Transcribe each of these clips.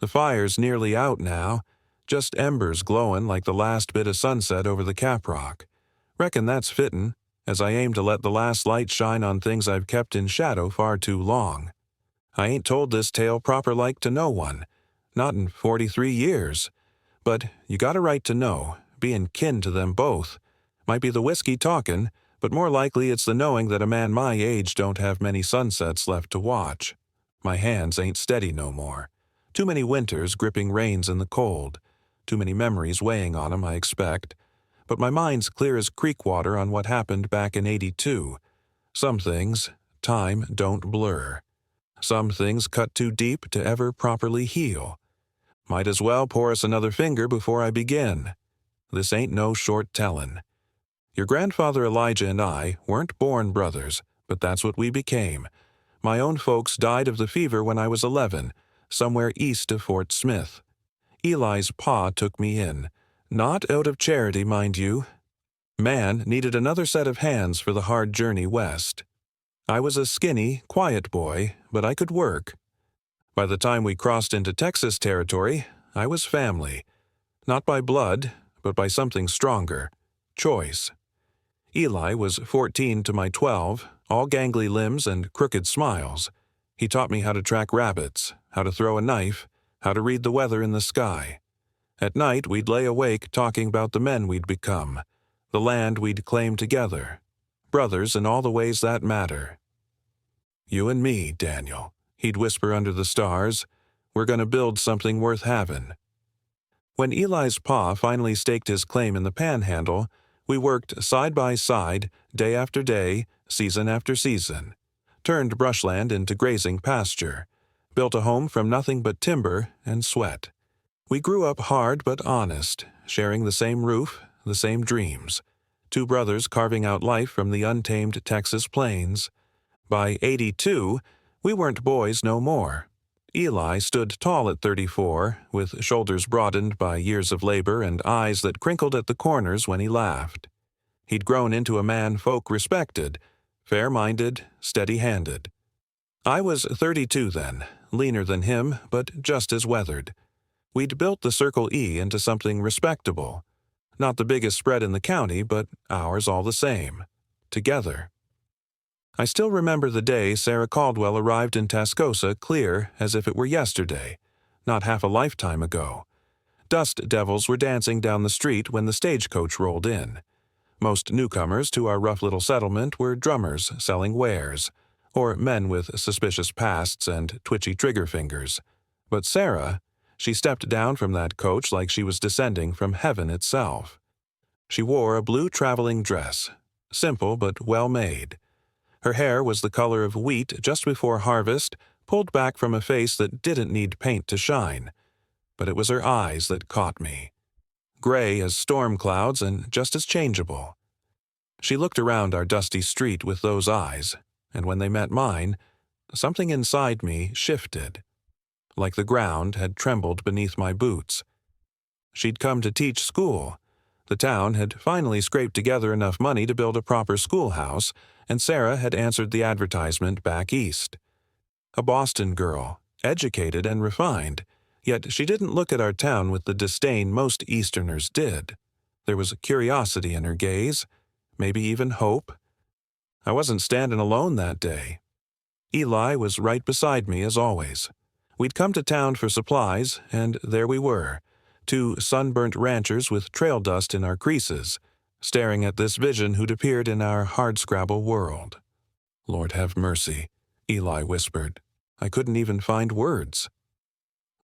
The fire's nearly out now, just embers glowin' like the last bit of sunset over the caprock. Reckon that's fittin', as I aim to let the last light shine on things I've kept in shadow far too long. I ain't told this tale proper like to no one, not in 43 years. But you got a right to know, bein' kin to them both. Might be the whiskey talkin', but more likely it's the knowing that a man my age don't have many sunsets left to watch. My hands ain't steady no more. Too many winters gripping reins in the cold. Too many memories weighing on 'em, I expect. But my mind's clear as creek water on what happened back in '82. Some things, time don't blur. Some things cut too deep to ever properly heal. Might as well pour us another finger before I begin. This ain't no short tellin'. Your grandfather Elijah and I weren't born brothers, but that's what we became. My own folks died of the fever when I was 11, somewhere east of Fort Smith. Eli's pa took me in. Not out of charity, mind you. Man needed another set of hands for the hard journey west. I was a skinny, quiet boy, but I could work. By the time we crossed into Texas territory, I was family. Not by blood, but by something stronger. Choice. Eli was 14 to my 12, all gangly limbs and crooked smiles. He taught me how to track rabbits, how to throw a knife, how to read the weather in the sky. At night, we'd lay awake talking about the men we'd become, the land we'd claim together, brothers in all the ways that matter. You and me, Daniel, he'd whisper under the stars, we're going to build something worth having. When Eli's pa finally staked his claim in the Panhandle, we worked side by side, day after day, season after season, turned brushland into grazing pasture, built a home from nothing but timber and sweat. We grew up hard but honest, sharing the same roof, the same dreams. Two brothers carving out life from the untamed Texas plains. By '82, we weren't boys no more. Eli stood tall at 34, with shoulders broadened by years of labor and eyes that crinkled at the corners when he laughed. He'd grown into a man folk respected, fair-minded, steady-handed. I was 32 then, leaner than him, but just as weathered. We'd built the Circle E into something respectable. Not the biggest spread in the county, but ours all the same. Together. I still remember the day Sarah Caldwell arrived in Tascosa clear as if it were yesterday, not half a lifetime ago. Dust devils were dancing down the street when the stagecoach rolled in. Most newcomers to our rough little settlement were drummers selling wares, or men with suspicious pasts and twitchy trigger fingers. But Sarah, she stepped down from that coach like she was descending from heaven itself. She wore a blue traveling dress, simple but well made. Her hair was the color of wheat just before harvest, pulled back from a face that didn't need paint to shine. But it was her eyes that caught me. Gray as storm clouds and just as changeable. She looked around our dusty street with those eyes, and when they met mine, something inside me shifted, like the ground had trembled beneath my boots. She'd come to teach school. The town had finally scraped together enough money to build a proper schoolhouse, and Sarah had answered the advertisement back east. A Boston girl, educated and refined, yet she didn't look at our town with the disdain most Easterners did. There was curiosity in her gaze, maybe even hope. I wasn't standing alone that day. Eli was right beside me as always. We'd come to town for supplies, and there we were, two sunburnt ranchers with trail dust in our creases, staring at this vision who'd appeared in our hardscrabble world. Lord have mercy, Eli whispered. I couldn't even find words.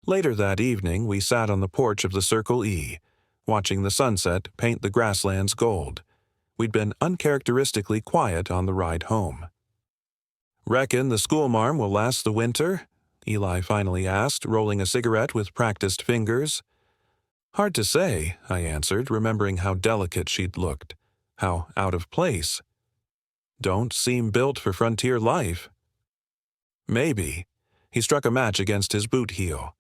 Later that evening, we sat on the porch of the Circle E, watching the sunset paint the grasslands gold. We'd been uncharacteristically quiet on the ride home. "Reckon the schoolmarm will last the winter?" Eli finally asked, rolling a cigarette with practiced fingers. "Hard to say," I answered, remembering how delicate she'd looked, how out of place. "Don't seem built for frontier life." "Maybe." He struck a match against his boot heel.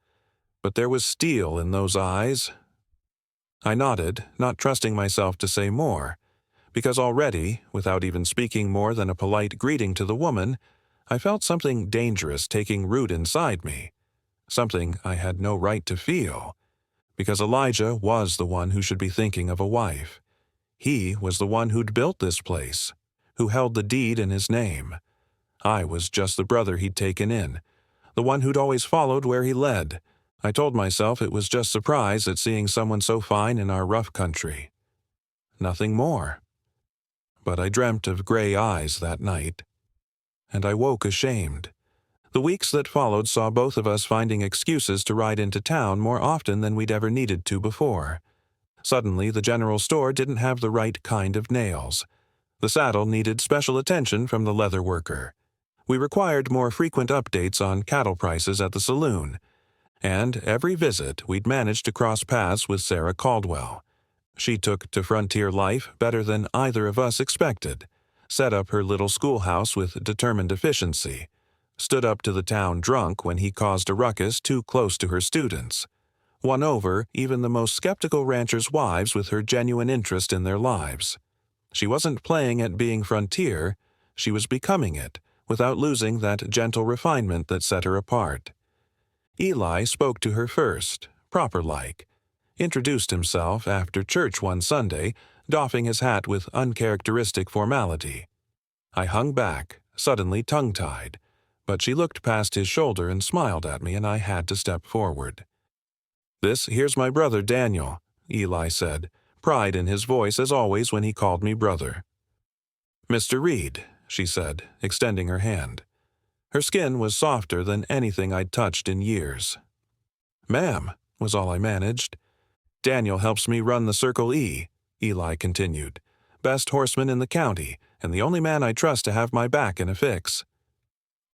But there was steel in those eyes. I nodded, not trusting myself to say more, because already, without even speaking more than a polite greeting to the woman, I felt something dangerous taking root inside me. something I had no right to feel, because Elijah was the one who should be thinking of a wife. He was the one who'd built this place, who held the deed in his name. I was just the brother he'd taken in, the one who'd always followed where he led. I told myself it was just surprise at seeing someone so fine in our rough country. Nothing more. But I dreamt of gray eyes that night, and I woke ashamed. The weeks that followed saw both of us finding excuses to ride into town more often than we'd ever needed to before. Suddenly, the general store didn't have the right kind of nails. The saddle needed special attention from the leather worker. We required more frequent updates on cattle prices at the saloon. And every visit, we'd managed to cross paths with Sarah Caldwell. She took to frontier life better than either of us expected, set up her little schoolhouse with determined efficiency, stood up to the town drunk when he caused a ruckus too close to her students, won over even the most skeptical ranchers' wives with her genuine interest in their lives. She wasn't playing at being frontier, she was becoming it, without losing that gentle refinement that set her apart. Eli spoke to her first, proper-like, introduced himself after church one Sunday, doffing his hat with uncharacteristic formality. I hung back, suddenly tongue-tied, but she looked past his shoulder and smiled at me, and I had to step forward. "This here's my brother Daniel," Eli said, pride in his voice as always when he called me brother. "Mr. Reed," she said, extending her hand. Her skin was softer than anything I'd touched in years. "Ma'am," was all I managed. "Daniel helps me run the Circle E," Eli continued. "Best horseman in the county, and the only man I trust to have my back in a fix."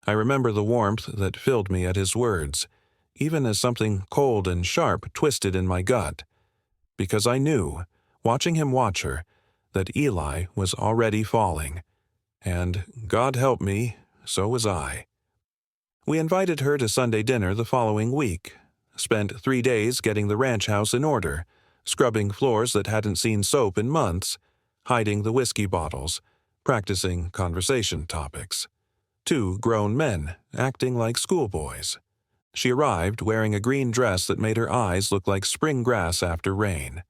I remember the warmth that filled me at his words, even as something cold and sharp twisted in my gut, because I knew, watching him watch her, that Eli was already falling, and, God help me, so was I. We invited her to Sunday dinner the following week, spent 3 days getting the ranch house in order, scrubbing floors that hadn't seen soap in months, hiding the whiskey bottles, practicing conversation topics. 2 grown men, acting like schoolboys. She arrived wearing a green dress that made her eyes look like spring grass after rain,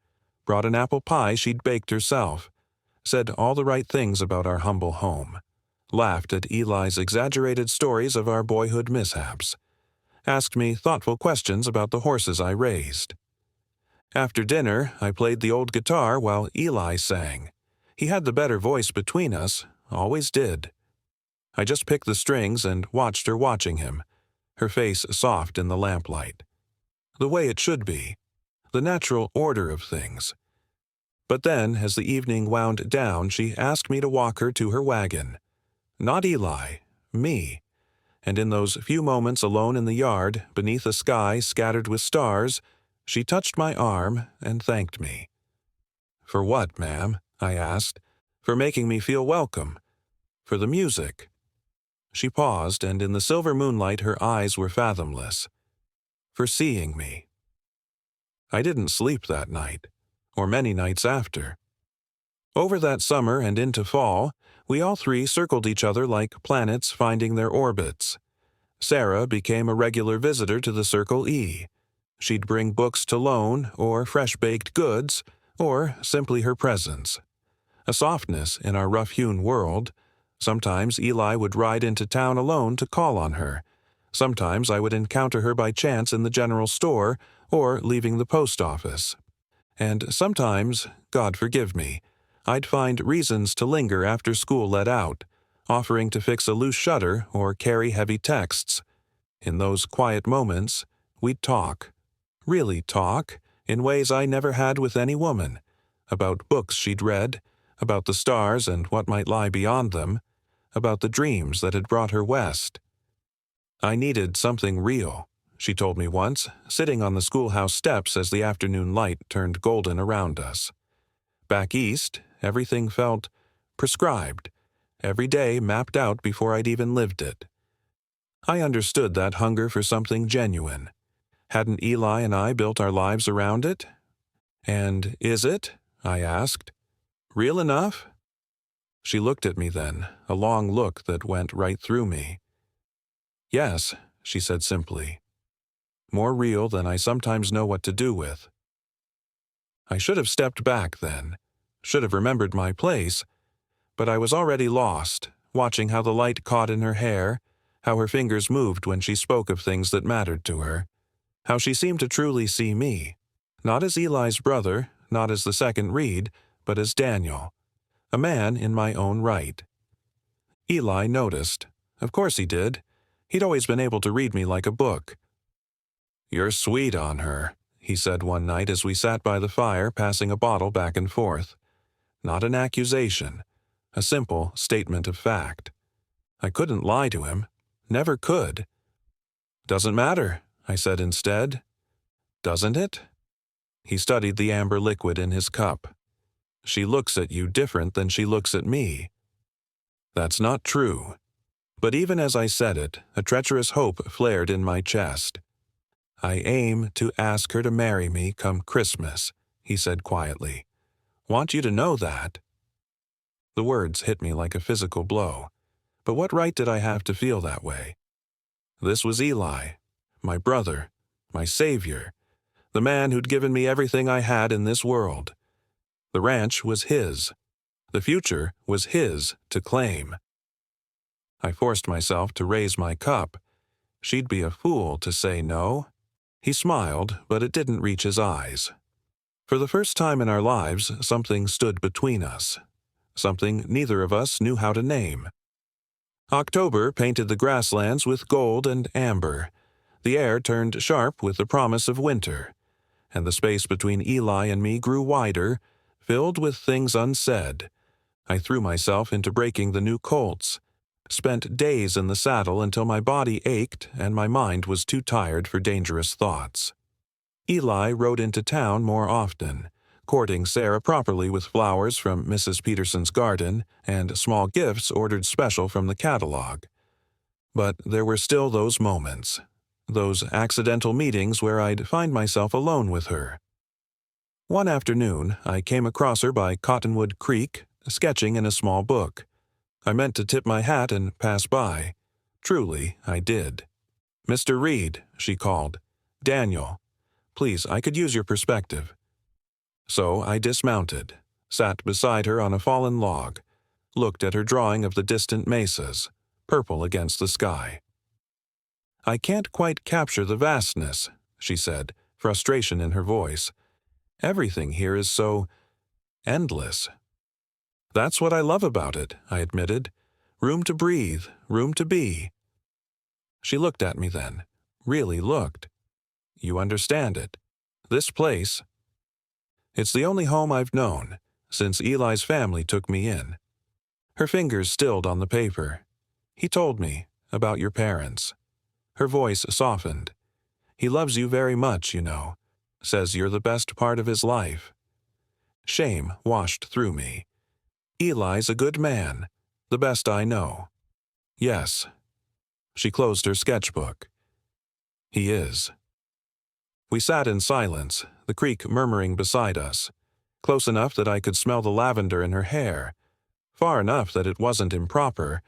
brought an apple pie she'd baked herself, said all the right things about our humble home, laughed at Eli's exaggerated stories of our boyhood mishaps, asked me thoughtful questions about the horses I raised. After dinner, I played the old guitar while Eli sang. He had the better voice between us, always did. I just picked the strings and watched her watching him, her face soft in the lamplight. The way it should be, the natural order of things. But then, as the evening wound down, she asked me to walk her to her wagon. Not Eli, me. And in those few moments alone in the yard, beneath a sky scattered with stars, she touched my arm and thanked me. "For what, ma'am?" I asked. "For making me feel welcome. For the music." She paused, and in the silver moonlight her eyes were fathomless. "For seeing me." I didn't sleep that night, or many nights after. Over that summer and into fall, we all 3 circled each other like planets finding their orbits. Sarah became a regular visitor to the Circle E. She'd bring books to loan, or fresh-baked goods, or simply her presence. A softness in our rough-hewn world. Sometimes Eli would ride into town alone to call on her. Sometimes I would encounter her by chance in the general store or leaving the post office. And sometimes, God forgive me, I'd find reasons to linger after school let out, offering to fix a loose shutter or carry heavy texts. In those quiet moments, we'd talk. Really talk, in ways I never had with any woman. About books she'd read, about the stars and what might lie beyond them, about the dreams that had brought her west. "I needed something real," she told me once, sitting on the schoolhouse steps as the afternoon light turned golden around us. Back east, everything felt prescribed, every day mapped out before I'd even lived it. I understood that hunger for something genuine. Hadn't Eli and I built our lives around it? "And is it?" I asked. "Real enough?" She looked at me then, a long look that went right through me. "Yes," she said simply. more real than I sometimes know what to do with. I should have stepped back then, should have remembered my place, but I was already lost, watching how the light caught in her hair, how her fingers moved when she spoke of things that mattered to her, how she seemed to truly see me, not as Eli's brother, not as the second Reed, but as Daniel, a man in my own right. Eli noticed. Of course he did. He'd always been able to read me like a book. "You're sweet on her," he said one night as we sat by the fire passing a bottle back and forth. Not an accusation, a simple statement of fact. I couldn't lie to him. Never could. "Doesn't matter," I said instead. "Doesn't it?" He studied the amber liquid in his cup. "She looks at you different than she looks at me." That's not true. But even as I said it, a treacherous hope flared in my chest. "I aim to ask her to marry me come Christmas," he said quietly. "Want you to know that." The words hit me like a physical blow. But what right did I have to feel that way? This was Eli, my brother, my savior, the man who'd given me everything I had in this world. The ranch was his. The future was his to claim. I forced myself to raise my cup. She'd be a fool to say no. He smiled, but it didn't reach his eyes. For the first time in our lives, something stood between us. Something neither of us knew how to name. October painted the grasslands with gold and amber. The air turned sharp with the promise of winter, and the space between Eli and me grew wider, filled with things unsaid. I threw myself into breaking the new colts, spent days in the saddle until my body ached and my mind was too tired for dangerous thoughts. Eli rode into town more often, courting Sarah properly with flowers from Mrs. Peterson's garden and small gifts ordered special from the catalog. But there were still those moments, those accidental meetings where I'd find myself alone with her. One afternoon, I came across her by Cottonwood Creek, sketching in a small book. I meant to tip my hat and pass by. Truly, I did. "Mr. Reed," she called. "Daniel. Please, I could use your perspective." So I dismounted, sat beside her on a fallen log, looked at her drawing of the distant mesas, purple against the sky. "I can't quite capture the vastness," she said, frustration in her voice. "Everything here is so endless." "That's what I love about it," I admitted. "Room to breathe, room to be." She looked at me then, really looked. "You understand it. This place, it's the only home I've known, since Eli's family took me in." Her fingers stilled on the paper. "He told me about your parents." Her voice softened. "He loves you very much, you know. Says you're the best part of his life." Shame washed through me. "Eli's a good man, the best I know." "Yes." She closed her sketchbook. "He is." We sat in silence, the creek murmuring beside us, close enough that I could smell the lavender in her hair, far enough that it wasn't improper,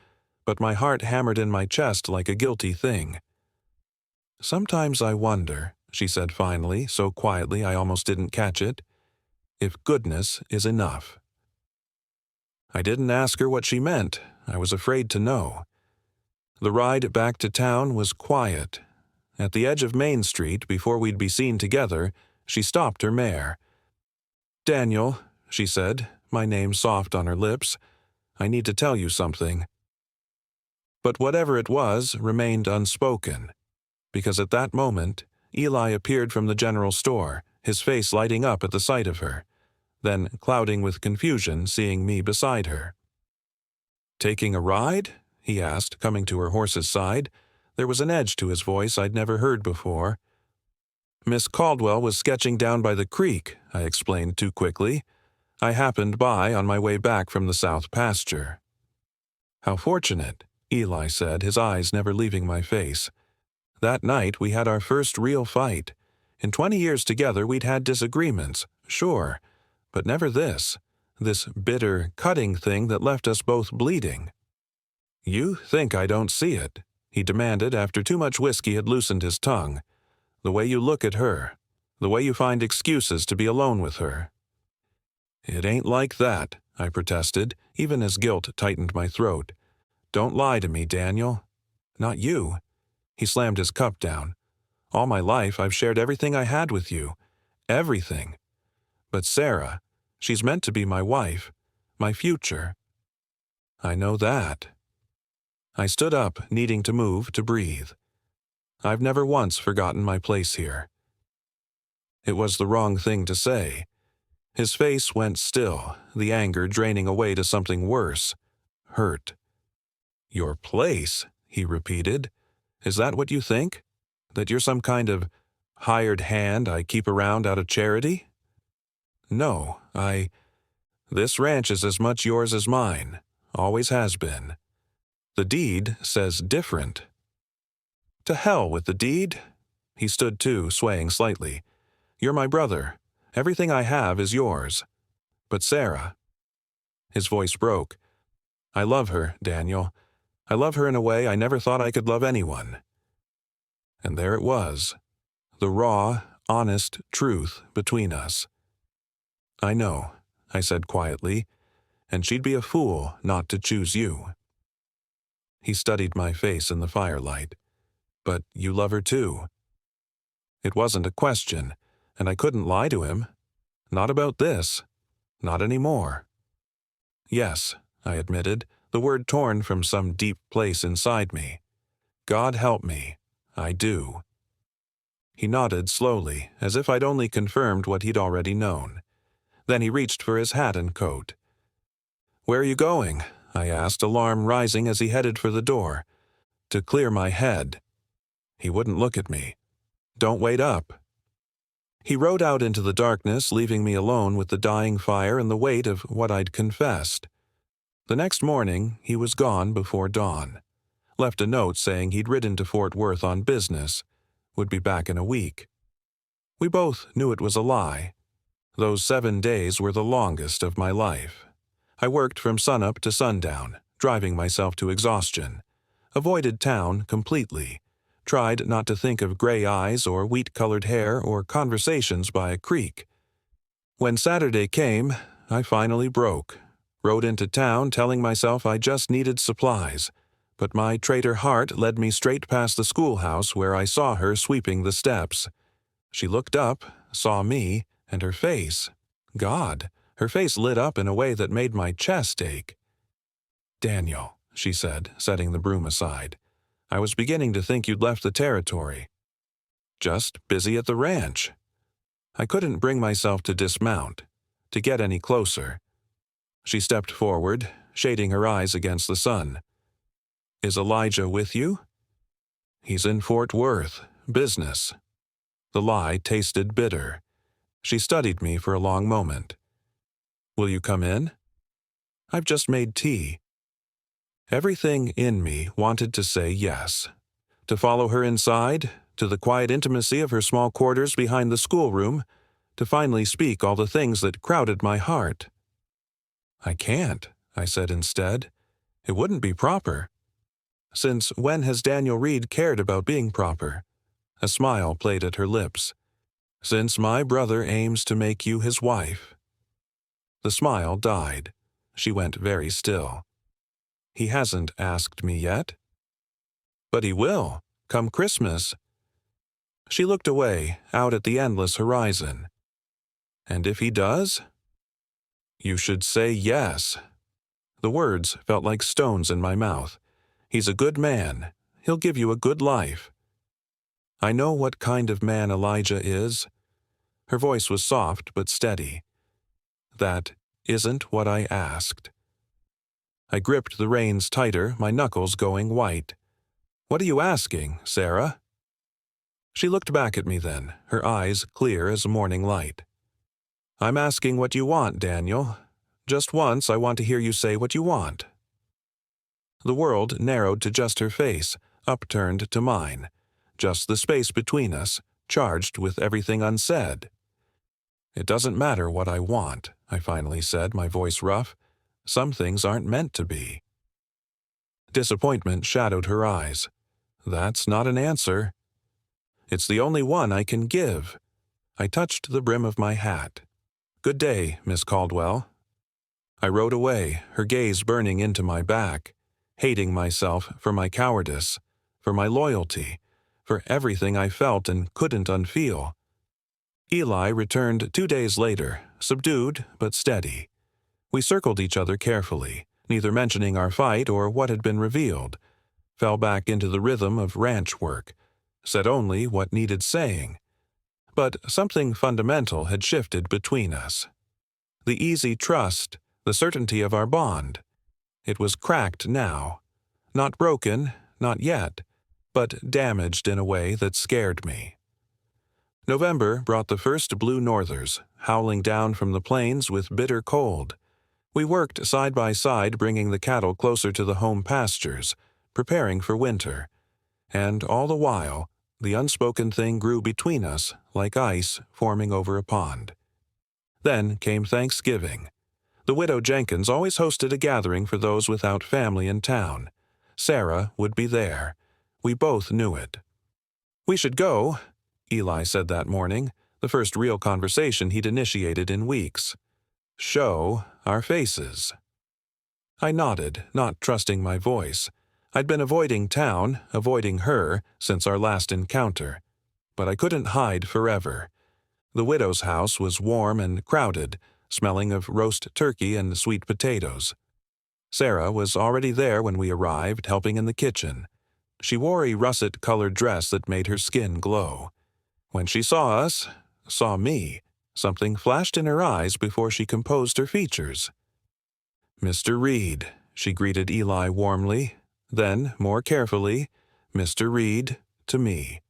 but my heart hammered in my chest like a guilty thing. "Sometimes I wonder," she said finally, so quietly I almost didn't catch it, "if goodness is enough." I didn't ask her what she meant. I was afraid to know. The ride back to town was quiet. At the edge of Main Street, before we'd be seen together, she stopped her mare. "Daniel," she said, my name soft on her lips, "I need to tell you something." But whatever it was remained unspoken, because at that moment, Eli appeared from the general store, his face lighting up at the sight of her, then clouding with confusion seeing me beside her. "Taking a ride?" he asked, coming to her horse's side. There was an edge to his voice I'd never heard before. "Miss Caldwell was sketching down by the creek," I explained too quickly. "I happened by on my way back from the south pasture." "How fortunate," Eli said, his eyes never leaving my face. "That night we had our first real fight. In 20 years together we'd had disagreements, sure, but never this bitter, cutting thing that left us both bleeding." "You think I don't see it?" he demanded after too much whiskey had loosened his tongue. The way you look at her. The way you find excuses to be alone with her." "It ain't like that," I protested, even as guilt tightened my throat. "Don't lie to me, Daniel." "Not you." He slammed his cup down. "All my life I've shared everything I had with you. Everything. But Sarah, she's meant to be my wife, my future." "I know that." I stood up, needing to move, to breathe. I've never once forgotten my place here. It was the wrong thing to say. His face went still, the anger draining away to something worse. Hurt. "Your place," he repeated. "Is that what you think? That you're some kind of hired hand I keep around out of charity?" "No, This ranch is as much yours as mine. Always has been. The deed says different." "To hell with the deed." He stood too, swaying slightly. "You're my brother. Everything I have is yours. But Sarah..." His voice broke. "I love her, Daniel. I love her in a way I never thought I could love anyone." And there it was. The raw, honest truth between us. "I know," I said quietly, "and she'd be a fool not to choose you." He studied my face in the firelight. "But you love her too." It wasn't a question, and I couldn't lie to him. Not about this. Not anymore. "Yes," I admitted, the word torn from some deep place inside me. "God help me. I do." He nodded slowly, as if I'd only confirmed what he'd already known. Then he reached for his hat and coat. "Where are you going?" I asked, alarm rising as he headed for the door. "To clear my head." He wouldn't look at me. "Don't wait up." He rode out into the darkness, leaving me alone with the dying fire and the weight of what I'd confessed. The next morning, he was gone before dawn. Left a note saying he'd ridden to Fort Worth on business. Would be back in a week. We both knew it was a lie. Those 7 days were the longest of my life. I worked from sunup to sundown, driving myself to exhaustion. Avoided town completely. Tried not to think of gray eyes or wheat-colored hair or conversations by a creek. When Saturday came, I finally broke. Rode into town telling myself I just needed supplies, but my traitor heart led me straight past the schoolhouse where I saw her sweeping the steps. She looked up, saw me, and her face. God, her face lit up in a way that made my chest ache. "Daniel," she said, setting the broom aside. "I was beginning to think you'd left the territory." "Just busy at the ranch." I couldn't bring myself to dismount, to get any closer. She stepped forward, shading her eyes against the sun. "Is Elijah with you?" "He's in Fort Worth, business." The lie tasted bitter. She studied me for a long moment. "Will you come in?" "I've just made tea." Everything in me wanted to say yes. To follow her inside, to the quiet intimacy of her small quarters behind the schoolroom, to finally speak all the things that crowded my heart. "I can't," I said instead. "It wouldn't be proper." Since when has Daniel Reed cared about being proper? A smile played at her lips. "Since my brother aims to make you his wife." The smile died. She went very still. "He hasn't asked me yet." "But he will, come Christmas." She looked away, out at the endless horizon. "And if he does?" "You should say yes." The words felt like stones in my mouth. "He's a good man. He'll give you a good life." "I know what kind of man Elijah is." Her voice was soft but steady. "That isn't what I asked." I gripped the reins tighter, my knuckles going white. "What are you asking, Sarah?" She looked back at me then, her eyes clear as morning light. "I'm asking what you want, Daniel. Just once I want to hear you say what you want." The world narrowed to just her face, upturned to mine. Just the space between us, charged with everything unsaid. "It doesn't matter what I want," I finally said, my voice rough. "Some things aren't meant to be." Disappointment shadowed her eyes. "That's not an answer." It's the only one I can give. I touched the brim of my hat. Good day, Miss Caldwell. I rode away, her gaze burning into my back, hating myself for my cowardice, for my loyalty, for everything I felt and couldn't unfeel. Eli returned 2 days later, subdued but steady. We circled each other carefully, neither mentioning our fight or what had been revealed, fell back into the rhythm of ranch work, said only what needed saying. But something fundamental had shifted between us. The easy trust, the certainty of our bond. It was cracked now. Not broken, not yet, but damaged in a way that scared me. November brought the first blue northers, howling down from the plains with bitter cold. We worked side by side, bringing the cattle closer to the home pastures, preparing for winter. And all the while, the unspoken thing grew between us like ice forming over a pond. Then came Thanksgiving. The widow Jenkins always hosted a gathering for those without family in town. Sarah would be there. We both knew it. "We should go," Eli said that morning, the first real conversation he'd initiated in weeks. "Show our faces." I nodded, not trusting my voice. I'd been avoiding town, avoiding her, since our last encounter. But I couldn't hide forever. The widow's house was warm and crowded, smelling of roast turkey and sweet potatoes. Sarah was already there when we arrived, helping in the kitchen. She wore a russet-colored dress that made her skin glow. When she saw us, saw me, something flashed in her eyes before she composed her features. "Mr. Reed," she greeted Eli warmly, then, more carefully, "Mr. Reed," to me.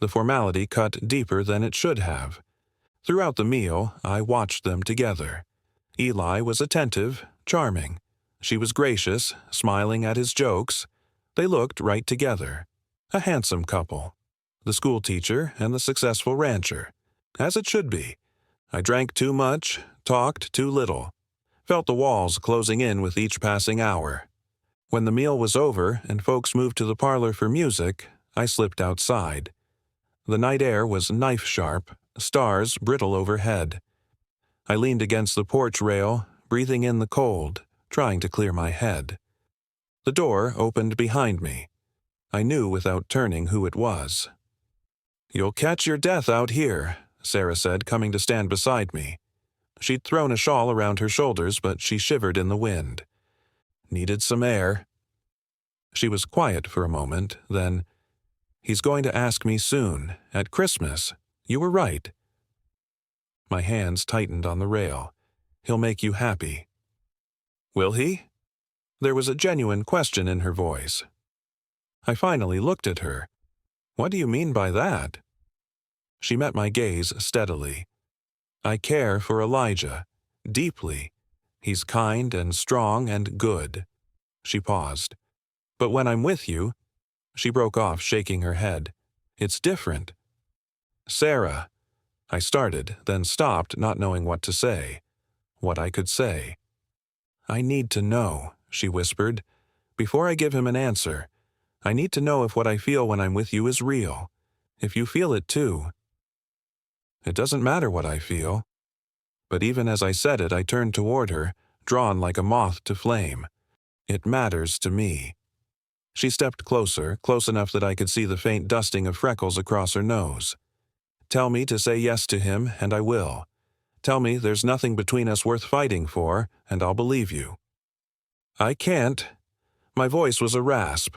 The formality cut deeper than it should have. Throughout the meal, I watched them together. Eli was attentive, charming. She was gracious, smiling at his jokes. They looked right together. A handsome couple. The schoolteacher and the successful rancher. As it should be. I drank too much, talked too little. Felt the walls closing in with each passing hour. When the meal was over and folks moved to the parlor for music, I slipped outside. The night air was knife-sharp, stars brittle overhead. I leaned against the porch rail, breathing in the cold, trying to clear my head. The door opened behind me. I knew without turning who it was. "You'll catch your death out here," Sarah said, coming to stand beside me. She'd thrown a shawl around her shoulders, but she shivered in the wind. "Needed some air." She was quiet for a moment, then, "He's going to ask me soon, at Christmas. You were right." My hands tightened on the rail. "He'll make you happy." "Will he?" There was a genuine question in her voice. I finally looked at her. "What do you mean by that?" She met my gaze steadily. "I care for Elijah, deeply. He's kind and strong and good." She paused. "But when I'm with you—" She broke off, shaking her head. "It's different." "Sarah," I started, then stopped, not knowing what to say. What I could say. "I need to know," she whispered. "Before I give him an answer, I need to know if what I feel when I'm with you is real. If you feel it too." It doesn't matter what I feel. But even as I said it, I turned toward her, drawn like a moth to flame. It matters to me. She stepped closer, close enough that I could see the faint dusting of freckles across her nose. "Tell me to say yes to him, and I will. Tell me there's nothing between us worth fighting for, and I'll believe you." "I can't." My voice was a rasp.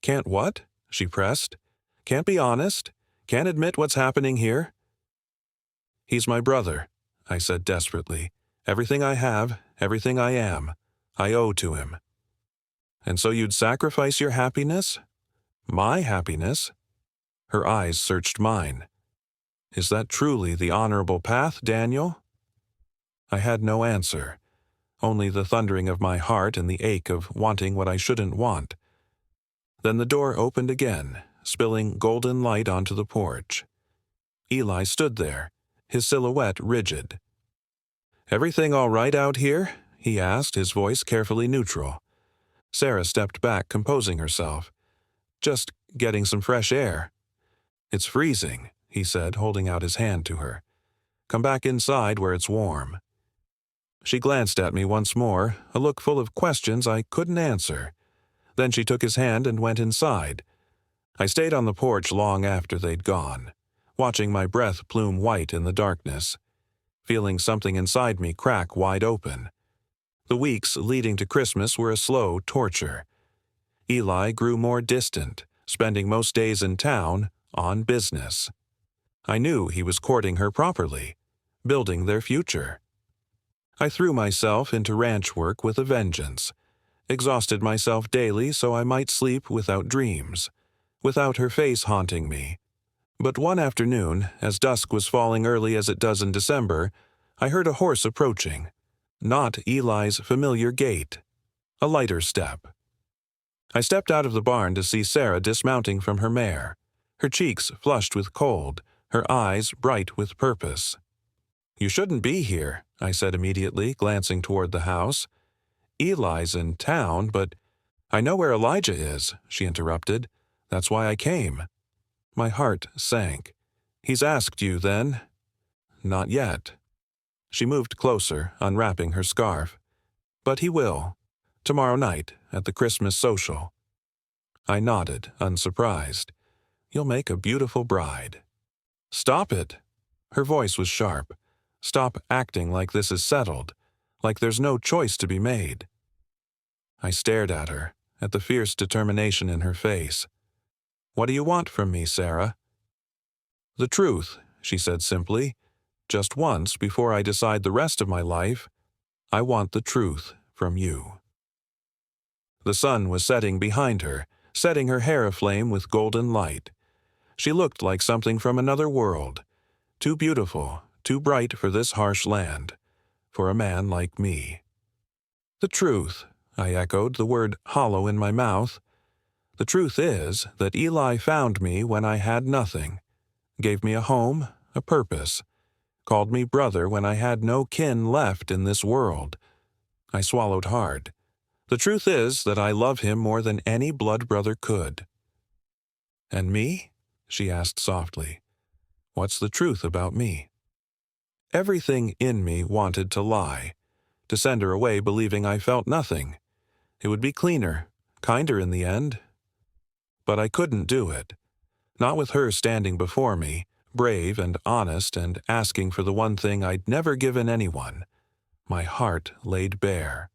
"Can't what?" she pressed. "Can't be honest? Can't admit what's happening here?" "He's my brother," I said desperately. "Everything I have, everything I am, I owe to him." "And so you'd sacrifice your happiness?" "My happiness?" Her eyes searched mine. "Is that truly the honorable path, Daniel?" I had no answer, only the thundering of my heart and the ache of wanting what I shouldn't want. Then the door opened again, spilling golden light onto the porch. Eli stood there, his silhouette rigid. "Everything all right out here?" he asked, his voice carefully neutral. Sarah stepped back, composing herself. "Just getting some fresh air." "It's freezing," he said, holding out his hand to her. "Come back inside where it's warm." She glanced at me once more, a look full of questions I couldn't answer. Then she took his hand and went inside. I stayed on the porch long after they'd gone, watching my breath plume white in the darkness, feeling something inside me crack wide open. The weeks leading to Christmas were a slow torture. Eli grew more distant, spending most days in town on business. I knew he was courting her properly, building their future. I threw myself into ranch work with a vengeance, exhausted myself daily so I might sleep without dreams, without her face haunting me. But one afternoon, as dusk was falling early as it does in December, I heard a horse approaching. Not Eli's familiar gait. A lighter step. I stepped out of the barn to see Sarah dismounting from her mare, her cheeks flushed with cold, her eyes bright with purpose. "You shouldn't be here," I said immediately, glancing toward the house. "Eli's in town, but—" "I know where Elijah is," she interrupted. "That's why I came." My heart sank. "He's asked you, then?" "Not yet." She moved closer, unwrapping her scarf. "But he will. Tomorrow night, at the Christmas social." I nodded, unsurprised. "You'll make a beautiful bride." "Stop it." Her voice was sharp. "Stop acting like this is settled, like there's no choice to be made." I stared at her, at the fierce determination in her face. "What do you want from me, Sarah?" "The truth," she said simply. "Just once, before I decide the rest of my life, I want the truth from you." The sun was setting behind her, setting her hair aflame with golden light. She looked like something from another world, too beautiful, too bright for this harsh land, for a man like me. "The truth," I echoed, the word hollow in my mouth. "The truth is that Eli found me when I had nothing, gave me a home, a purpose, called me brother when I had no kin left in this world." I swallowed hard. "The truth is that I love him more than any blood brother could." "And me?" she asked softly. "What's the truth about me?" Everything in me wanted to lie, to send her away believing I felt nothing. It would be cleaner, kinder in the end. But I couldn't do it. Not with her standing before me, brave and honest and asking for the one thing I'd never given anyone. My heart laid bare.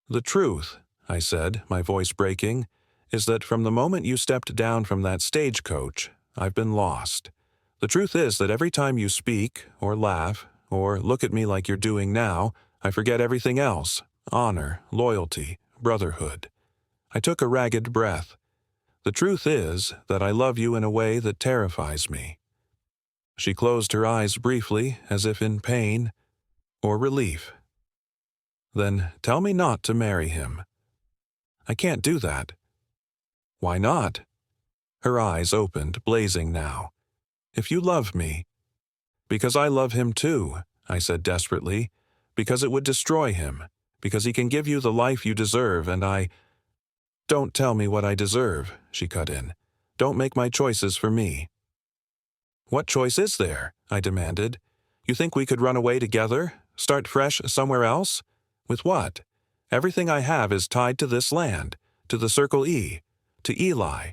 "The truth," I said, my voice breaking, "is that from the moment you stepped down from that stagecoach, I've been lost. The truth is that every time you speak, or laugh, or look at me like you're doing now, I forget everything else, honor, loyalty, brotherhood." I took a ragged breath. "The truth is that I love you in a way that terrifies me." She closed her eyes briefly, as if in pain or relief. "Then tell me not to marry him." "I can't do that." "Why not?" Her eyes opened, blazing now. "If you love me—" "Because I love him too," I said desperately. "Because it would destroy him. Because he can give you the life you deserve, and I—" "Don't tell me what I deserve," she cut in. "Don't make my choices for me." "What choice is there?" I demanded. "You think we could run away together? Start fresh somewhere else? With what? Everything I have is tied to this land, to the Circle E, to Eli."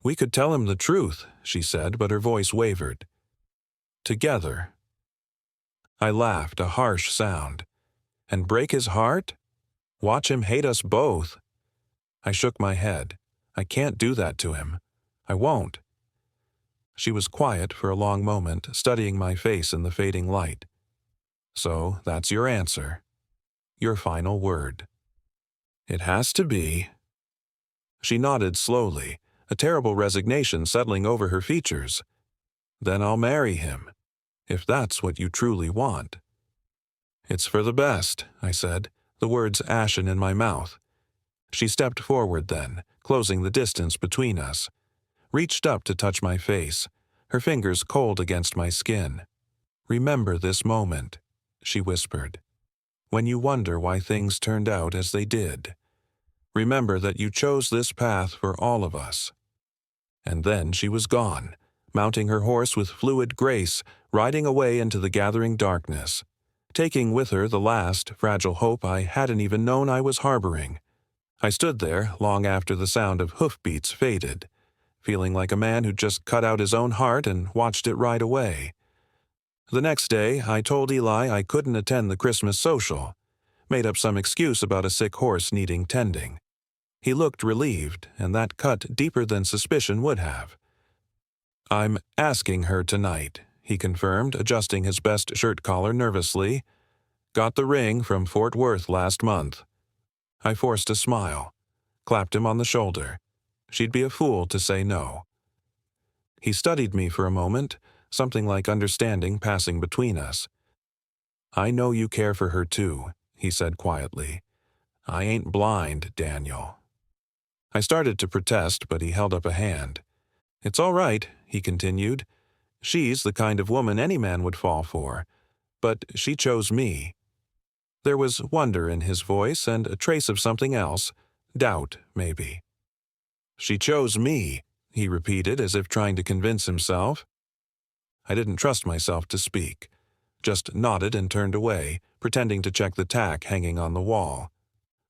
"We could tell him the truth," she said, but her voice wavered. "Together." I laughed, a harsh sound. "And break his heart? Watch him hate us both." I shook my head. "I can't do that to him. I won't." She was quiet for a long moment, studying my face in the fading light. "So that's your answer. Your final word." "It has to be." She nodded slowly, a terrible resignation settling over her features. "Then I'll marry him, if that's what you truly want." "It's for the best," I said, the words ashen in my mouth. She stepped forward then, closing the distance between us. Reached up to touch my face, her fingers cold against my skin. "Remember this moment," she whispered, "when you wonder why things turned out as they did. Remember that you chose this path for all of us. And then she was gone, mounting her horse with fluid grace, riding away into the gathering darkness, taking with her the last, fragile hope I hadn't even known I was harboring. I stood there long after the sound of hoofbeats faded, feeling like a man who'd just cut out his own heart and watched it ride away. The next day, I told Eli I couldn't attend the Christmas social, made up some excuse about a sick horse needing tending. He looked relieved, and that cut deeper than suspicion would have. "I'm asking her tonight," he confirmed, adjusting his best shirt collar nervously. "Got the ring from Fort Worth last month." I forced a smile, clapped him on the shoulder. She'd be a fool to say no. He studied me for a moment, something like understanding passing between us. "I know you care for her too," he said quietly. "I ain't blind, Daniel." I started to protest, but he held up a hand. "It's all right," he continued. "She's the kind of woman any man would fall for. But she chose me." There was wonder in his voice and a trace of something else, doubt, maybe. "She chose me," he repeated as if trying to convince himself. I didn't trust myself to speak, just nodded and turned away, pretending to check the tack hanging on the wall.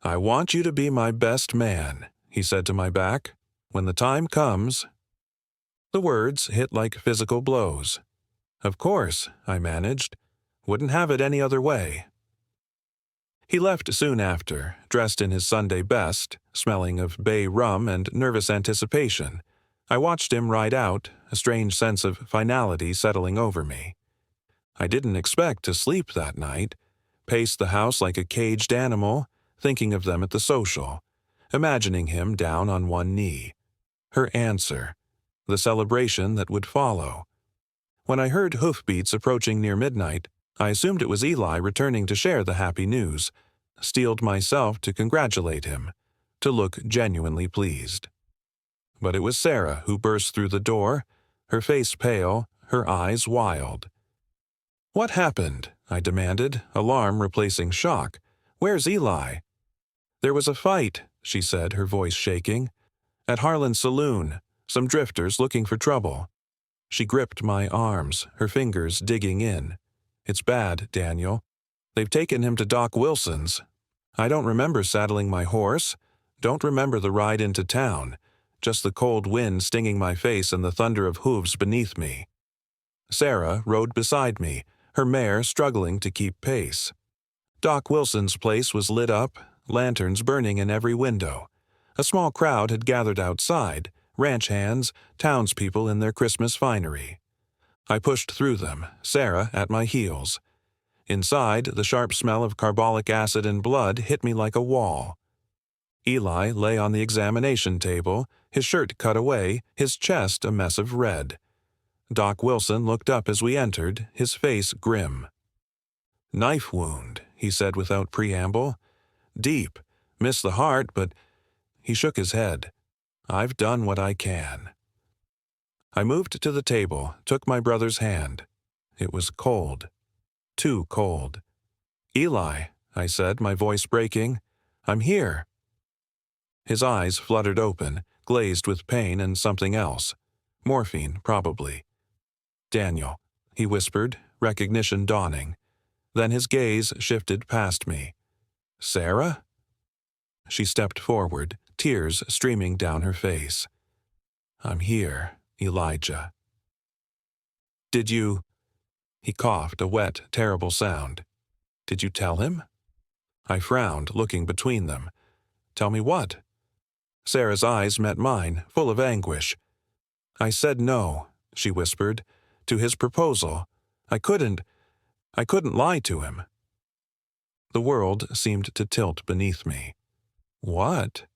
"I want you to be my best man," he said to my back. "When the time comes—" The words hit like physical blows. "Of course," I managed. "Wouldn't have it any other way." He left soon after, dressed in his Sunday best, smelling of bay rum and nervous anticipation. I watched him ride out, a strange sense of finality settling over me. I didn't expect to sleep that night, paced the house like a caged animal, thinking of them at the social, imagining him down on one knee. Her answer, the celebration that would follow. When I heard hoofbeats approaching near midnight, I assumed it was Eli returning to share the happy news, steeled myself to congratulate him, to look genuinely pleased. But it was Sarah who burst through the door, her face pale, her eyes wild. "What happened?" I demanded, alarm replacing shock. "Where's Eli?" "There was a fight," she said, her voice shaking. "At Harlan's saloon, some drifters looking for trouble." She gripped my arms, her fingers digging in. "It's bad, Daniel. They've taken him to Doc Wilson's. I don't remember saddling my horse, don't remember the ride into town, just the cold wind stinging my face and the thunder of hooves beneath me." Sarah rode beside me, her mare struggling to keep pace. Doc Wilson's place was lit up, lanterns burning in every window. A small crowd had gathered outside, ranch hands, townspeople in their Christmas finery. I pushed through them, Sarah at my heels. Inside, the sharp smell of carbolic acid and blood hit me like a wall. Eli lay on the examination table, his shirt cut away, his chest a mess of red. Doc Wilson looked up as we entered, his face grim. "Knife wound," he said without preamble. "Deep. Missed the heart, but—" He shook his head. "I've done what I can." I moved to the table, took my brother's hand. It was cold. Too cold. "Eli," I said, my voice breaking, "I'm here." His eyes fluttered open, glazed with pain and something else. Morphine, probably. "Daniel," he whispered, recognition dawning. Then his gaze shifted past me. "Sarah?" She stepped forward, tears streaming down her face. "I'm here, Elijah." "Did you—" He coughed, a wet, terrible sound. "Did you tell him?" I frowned, looking between them. "Tell me what?" Sarah's eyes met mine, full of anguish. "I said no," she whispered, "to his proposal. I couldn't lie to him." The world seemed to tilt beneath me. "What?"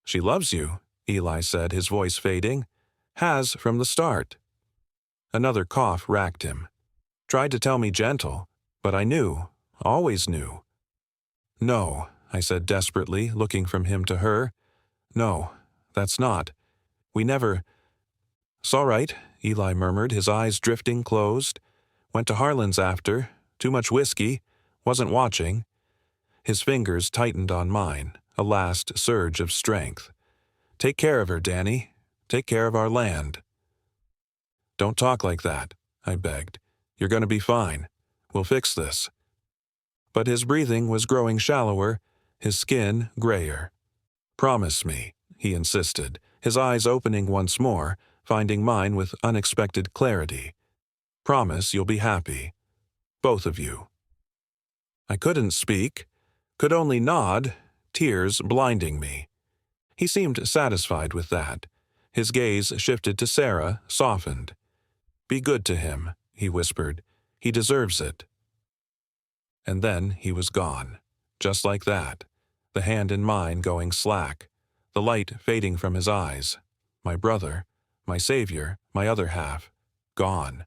"She loves you," Eli said, his voice fading. "Has from the start." Another cough racked him. Tried to tell me gentle, but I knew, always knew. "No," I said desperately, looking from him to her. "No, that's not. We never—" "'S all right," Eli murmured, his eyes drifting closed. "Went to Harlan's after. Too much whiskey. Wasn't watching." His fingers tightened on mine, a last surge of strength. "Take care of her, Danny. Take care of our land." "Don't talk like that," I begged. "You're going to be fine. We'll fix this." But his breathing was growing shallower, his skin grayer. "Promise me," he insisted, his eyes opening once more, finding mine with unexpected clarity. "Promise you'll be happy. Both of you." I couldn't speak, could only nod, tears blinding me. He seemed satisfied with that. His gaze shifted to Sarah, softened. "Be good to him," he whispered. "He deserves it." And then he was gone, just like that, the hand in mine going slack, the light fading from his eyes. My brother, my savior, my other half, gone.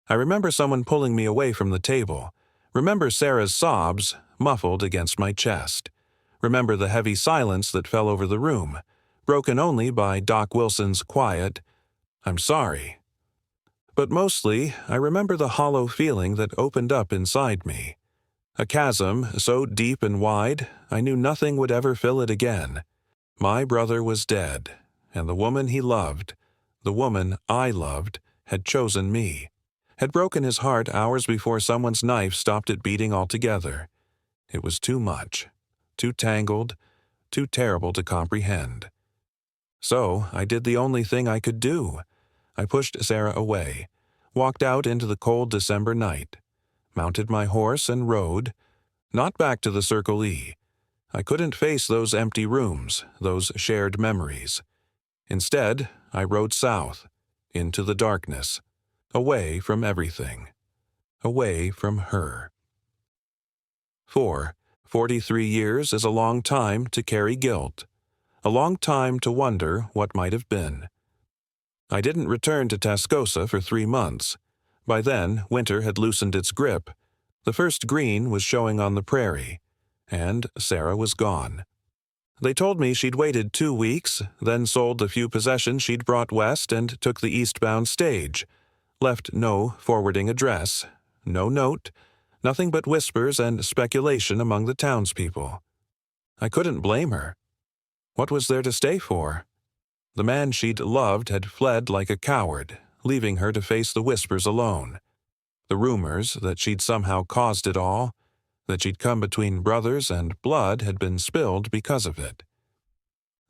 I remember someone pulling me away from the table. Remember Sarah's sobs, muffled against my chest. Remember the heavy silence that fell over the room, broken only by Doc Wilson's quiet, "I'm sorry." But mostly, I remember the hollow feeling that opened up inside me. A chasm so deep and wide, I knew nothing would ever fill it again. My brother was dead, and the woman he loved, the woman I loved, had chosen me, had broken his heart hours before someone's knife stopped it beating altogether. It was too much, too tangled, too terrible to comprehend. So I did the only thing I could do. I pushed Sarah away, walked out into the cold December night, mounted my horse and rode, not back to the Circle E. I couldn't face those empty rooms, those shared memories. Instead, I rode south, into the darkness, away from everything, away from her. 43 years is a long time to carry guilt, a long time to wonder what might have been. I didn't return to Tascosa for 3 months. By then, winter had loosened its grip. The first green was showing on the prairie, and Sarah was gone. They told me she'd waited 2 weeks, then sold the few possessions she'd brought west and took the eastbound stage, left no forwarding address, no note, nothing but whispers and speculation among the townspeople. I couldn't blame her. What was there to stay for? The man she'd loved had fled like a coward, leaving her to face the whispers alone. The rumors that she'd somehow caused it all, that she'd come between brothers and blood had been spilled because of it.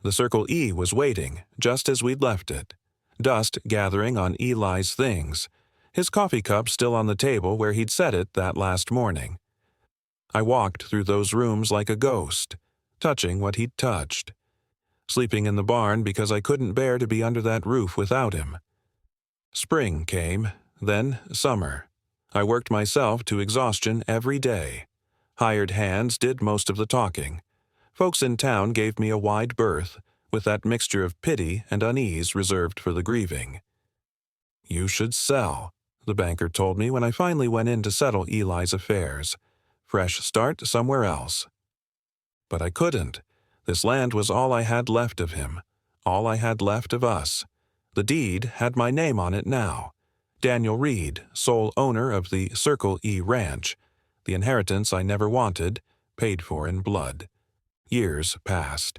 The Circle E was waiting, just as we'd left it, dust gathering on Eli's things, his coffee cup still on the table where he'd set it that last morning. I walked through those rooms like a ghost, touching what he'd touched, sleeping in the barn because I couldn't bear to be under that roof without him. Spring came, then summer. I worked myself to exhaustion every day. Hired hands did most of the talking. Folks in town gave me a wide berth, with that mixture of pity and unease reserved for the grieving. "You should sell," the banker told me when I finally went in to settle Eli's affairs. "Fresh start somewhere else." But I couldn't. This land was all I had left of him, all I had left of us. The deed had my name on it now. Daniel Reed, sole owner of the Circle E Ranch, the inheritance I never wanted, paid for in blood. Years passed.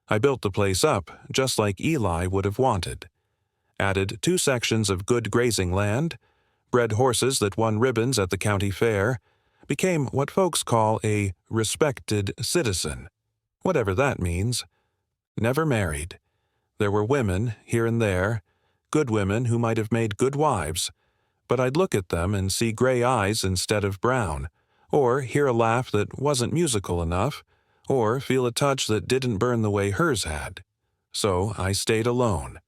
I built the place up just like Eli would have wanted. Added 2 sections of good grazing land, bred horses that won ribbons at the county fair, became what folks call a respected citizen, whatever that means. Never married. There were women, here and there, good women who might have made good wives, but I'd look at them and see gray eyes instead of brown, or hear a laugh that wasn't musical enough, or feel a touch that didn't burn the way hers had. So I stayed alone.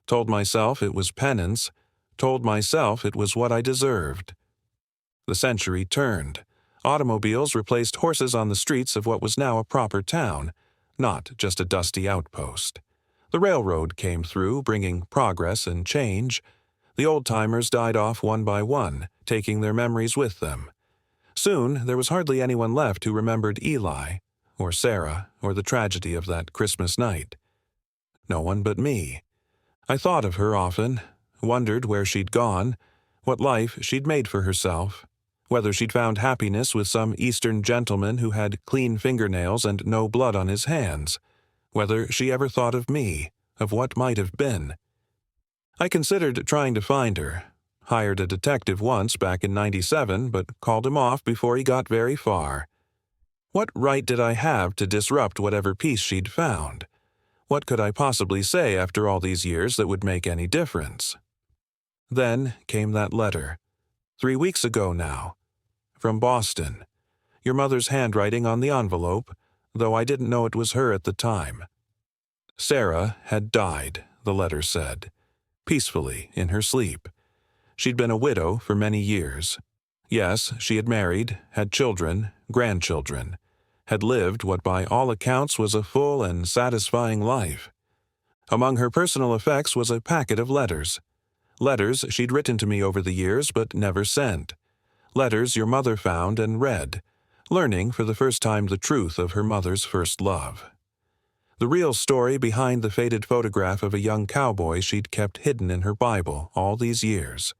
Told myself it was penance, told myself it was what I deserved. The century turned. Automobiles replaced horses on the streets of what was now a proper town, not just a dusty outpost. The railroad came through, bringing progress and change. The old-timers died off one by one, taking their memories with them. Soon, there was hardly anyone left who remembered Eli, or Sarah, or the tragedy of that Christmas night. No one but me. I thought of her often, wondered where she'd gone, what life she'd made for herself, whether she'd found happiness with some Eastern gentleman who had clean fingernails and no blood on his hands, whether she ever thought of me, of what might have been. I considered trying to find her. Hired a detective once back in '97, but called him off before he got very far. What right did I have to disrupt whatever peace she'd found? What could I possibly say after all these years that would make any difference? Then came that letter. 3 weeks ago now. From Boston. Your mother's handwriting on the envelope, though I didn't know it was her at the time. Sarah had died, the letter said, peacefully in her sleep. She'd been a widow for many years. Yes, she had married, had children, grandchildren, had lived what by all accounts was a full and satisfying life. Among her personal effects was a packet of letters. Letters she'd written to me over the years but never sent. Letters your mother found and read, learning for the first time the truth of her mother's first love. The real story behind the faded photograph of a young cowboy she'd kept hidden in her Bible all these years.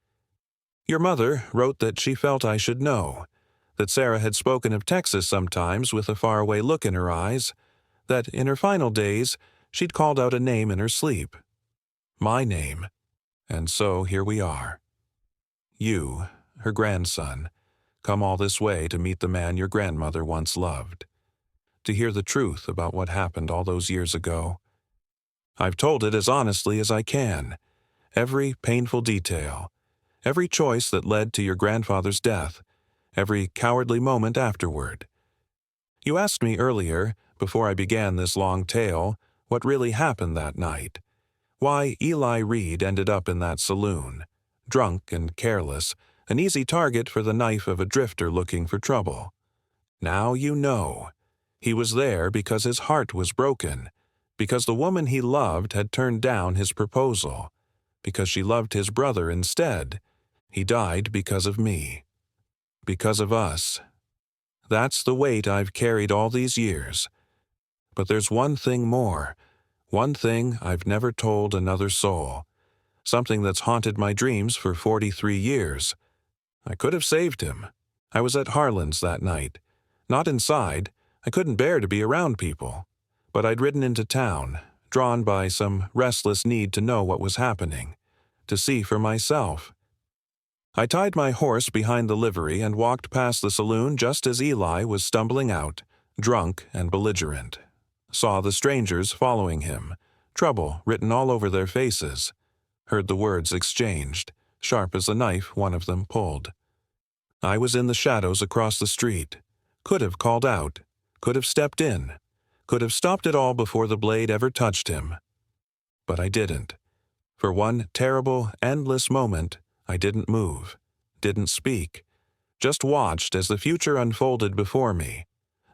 Your mother wrote that she felt I should know, that Sarah had spoken of Texas sometimes with a faraway look in her eyes, that in her final days she'd called out a name in her sleep. My name. And so here we are. You, her grandson, come all this way to meet the man your grandmother once loved, to hear the truth about what happened all those years ago. I've told it as honestly as I can, every painful detail, every choice that led to your grandfather's death, every cowardly moment afterward. You asked me earlier, before I began this long tale, what really happened that night, why Eli Reed ended up in that saloon, drunk and careless, an easy target for the knife of a drifter looking for trouble. Now you know. He was there because his heart was broken, because the woman he loved had turned down his proposal, because she loved his brother instead. He died because of me. Because of us. That's the weight I've carried all these years. But there's one thing more, one thing I've never told another soul, something that's haunted my dreams for 43 years. I could have saved him. I was at Harlan's that night. Not inside. I couldn't bear to be around people. But I'd ridden into town, drawn by some restless need to know what was happening, to see for myself. I tied my horse behind the livery and walked past the saloon just as Eli was stumbling out, drunk and belligerent. Saw the strangers following him, trouble written all over their faces. Heard the words exchanged, sharp as a knife one of them pulled. I was in the shadows across the street. Could have called out, could have stepped in, could have stopped it all before the blade ever touched him. But I didn't. For one terrible, endless moment, I didn't move, didn't speak, just watched as the future unfolded before me,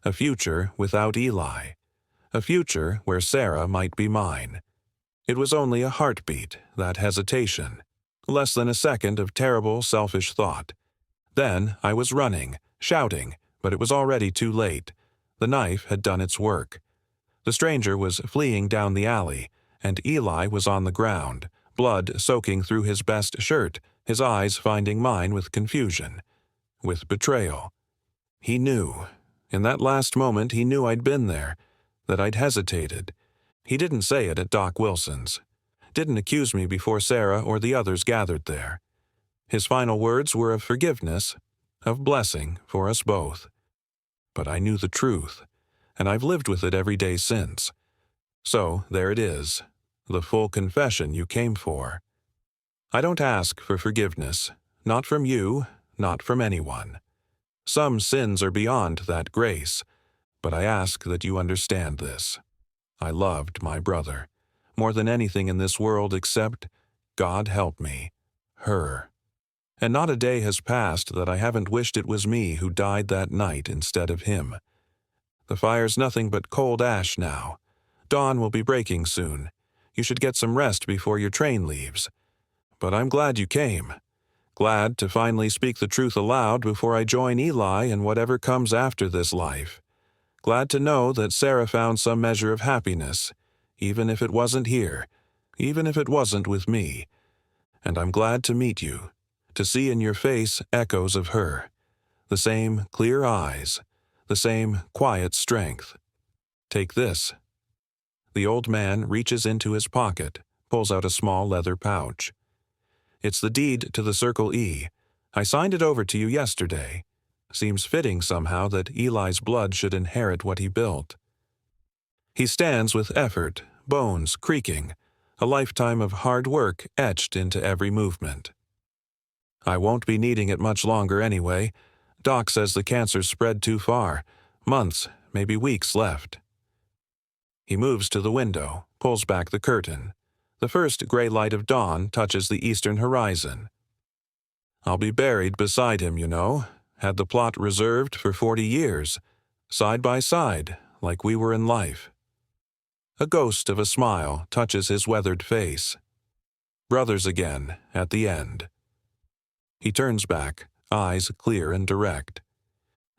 a future without Eli, a future where Sarah might be mine. It was only a heartbeat, that hesitation, less than a second of terrible, selfish thought. Then I was running, shouting, but it was already too late. The knife had done its work. The stranger was fleeing down the alley, and Eli was on the ground, blood soaking through his best shirt, his eyes finding mine with confusion, with betrayal. He knew. In that last moment he knew I'd been there, that I'd hesitated. He didn't say it at Doc Wilson's. Didn't accuse me before Sarah or the others gathered there. His final words were of forgiveness, of blessing for us both. But I knew the truth, and I've lived with it every day since. So there it is, the full confession you came for. I don't ask for forgiveness, not from you, not from anyone. Some sins are beyond that grace, but I ask that you understand this. I loved my brother, more than anything in this world except, God help me, her. And not a day has passed that I haven't wished it was me who died that night instead of him. The fire's nothing but cold ash now. Dawn will be breaking soon. You should get some rest before your train leaves. But I'm glad you came. Glad to finally speak the truth aloud before I join Eli in whatever comes after this life. Glad to know that Sarah found some measure of happiness, even if it wasn't here, even if it wasn't with me. And I'm glad to meet you, to see in your face echoes of her, the same clear eyes, the same quiet strength. Take this. The old man reaches into his pocket, pulls out a small leather pouch. It's the deed to the Circle E. I signed it over to you yesterday. Seems fitting somehow that Eli's blood should inherit what he built. He stands with effort, bones creaking, a lifetime of hard work etched into every movement. I won't be needing it much longer anyway. Doc says the cancer's spread too far. Months, maybe weeks left. He moves to the window, pulls back the curtain. The first gray light of dawn touches the eastern horizon. I'll be buried beside him, you know. Had the plot reserved for 40 years. Side by side, like we were in life. A ghost of a smile touches his weathered face. Brothers again, at the end. He turns back, eyes clear and direct.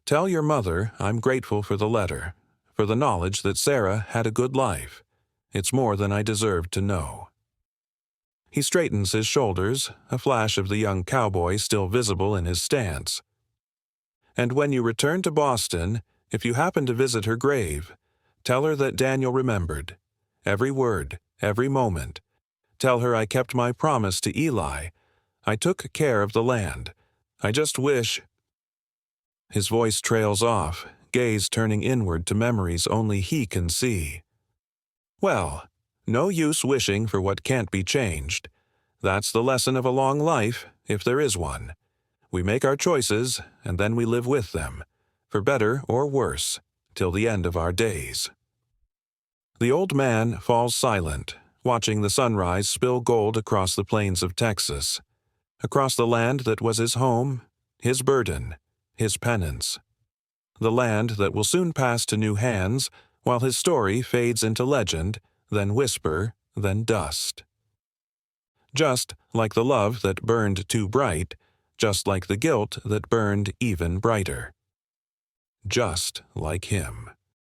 Tell your mother I'm grateful for the letter, for the knowledge that Sarah had a good life. It's more than I deserved to know. He straightens his shoulders, a flash of the young cowboy still visible in his stance. And when you return to Boston, if you happen to visit her grave, tell her that Daniel remembered. Every word, every moment. Tell her I kept my promise to Eli. I took care of the land. I just wish... His voice trails off, gaze turning inward to memories only he can see. Well, no use wishing for what can't be changed. That's the lesson of a long life, if there is one. We make our choices, and then we live with them, for better or worse, till the end of our days. The old man falls silent, watching the sunrise spill gold across the plains of Texas, across the land that was his home, his burden, his penance. The land that will soon pass to new hands, while his story fades into legend, then whisper, then dust. Just like the love that burned too bright, just like the guilt that burned even brighter. Just like him.